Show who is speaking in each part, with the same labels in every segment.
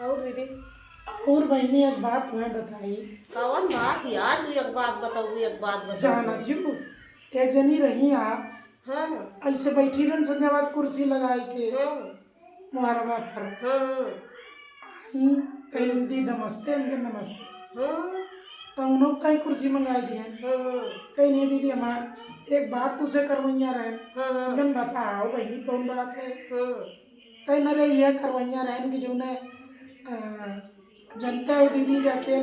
Speaker 1: और दीदी
Speaker 2: और बहनी एक बात तुम्हें बताई।
Speaker 1: कौन बात यार? तू एक बात बताऊ, एक बात बताऊ।
Speaker 2: जाना थी एक जनी रही आप
Speaker 1: हाँ
Speaker 2: ऐसे बैठी रन संजय कुर्सी लगाई के
Speaker 1: हाँ
Speaker 2: मुहरबा पर
Speaker 1: हाँ
Speaker 2: आई कहीं दी नमस्ते उनके नमस्ते
Speaker 1: हाँ
Speaker 2: तो उन लोग कहीं कुर्सी मंगाई दिए
Speaker 1: हाँ
Speaker 2: कहीं नहीं दीदी हमार एक बात तुझसे करवैया रहे
Speaker 1: हाँ
Speaker 2: गन बताओ बहनी कौन बात है।
Speaker 1: हाँ।
Speaker 2: कहीं न रही है करवैया रहे कि जो ने जनता है दीदी जाके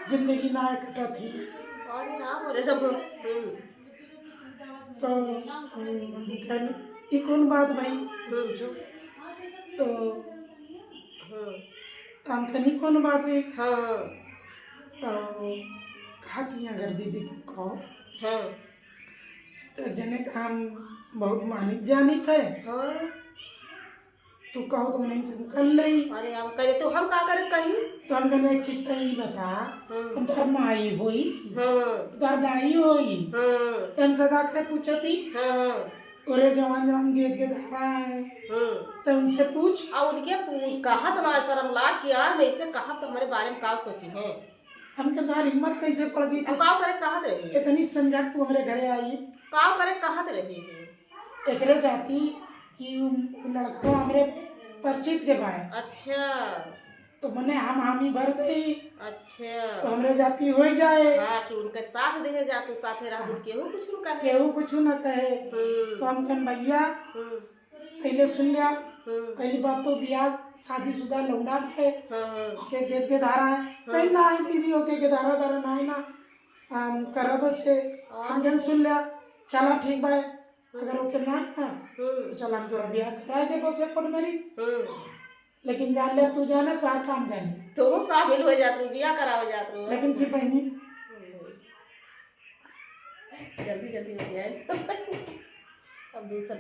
Speaker 2: जिंदगी ना कटा थी
Speaker 1: अरे हाँ बोले सब।
Speaker 2: तो ये कौन बात भाई
Speaker 1: जो
Speaker 2: तो
Speaker 1: हाँ
Speaker 2: हम कनी कौन बात हुई
Speaker 1: हाँ
Speaker 2: तो कहा थी अगर दीदी तू कहो
Speaker 1: हाँ
Speaker 2: तो जने का हम बहुत मानिक जानी थे
Speaker 1: हाँ।
Speaker 2: तू कहो तो नहीं से कर ली
Speaker 1: अरे हम करे तो हम का करे कहीं।
Speaker 2: तो हम कहने एक चीज ही बता हम तार माई होई
Speaker 1: हाँ
Speaker 2: तार दाई होई
Speaker 1: हाँ
Speaker 2: तन सगा करे पूछा थी
Speaker 1: हाँ
Speaker 2: ओरे जवान जवान गेद के धारा है तो उनसे पूछ
Speaker 1: और उनके पूछ कहा तुम्हारा शर्म ला क्या मैं इसे कहा तुम्हारे बारे में का सोची है।
Speaker 2: हम के तार हिम्मत कैसे पड़ गई
Speaker 1: अब का करे कहा रही
Speaker 2: इतनी संजक तू हमारे घरे आई
Speaker 1: का करे कहा रही है।
Speaker 2: एकरे जाती कि लड़का हमरे परिचित के बाय
Speaker 1: अच्छा
Speaker 2: तो मने हम हामी भर गई
Speaker 1: अच्छा
Speaker 2: तो हमरे जाती हो जाए
Speaker 1: हाँ कि उनके साथ दे जा तो साथे रह केहू कुछ न कहे
Speaker 2: केहू कुछ न कहे तो हम कन भैया पहले सुन लिया पहली बात तो ब्याह शादीशुदा लौंडा है के गेद के धारा है कहीं ना आई दीदी ओके के धारा धारा ना आई ना करब से हम जन सुन लिया चला ठीक भाई अगर ओके ना है तो चल हम तोरा ब्याह कराए के बस पर मेरी लेकिन जान ले तू जाना तो हर काम जाने
Speaker 1: तो शामिल हो जाते ब्याह करा हो जाते
Speaker 2: लेकिन फिर बहनी
Speaker 1: जल्दी जल्दी हो जाए अब दूसरा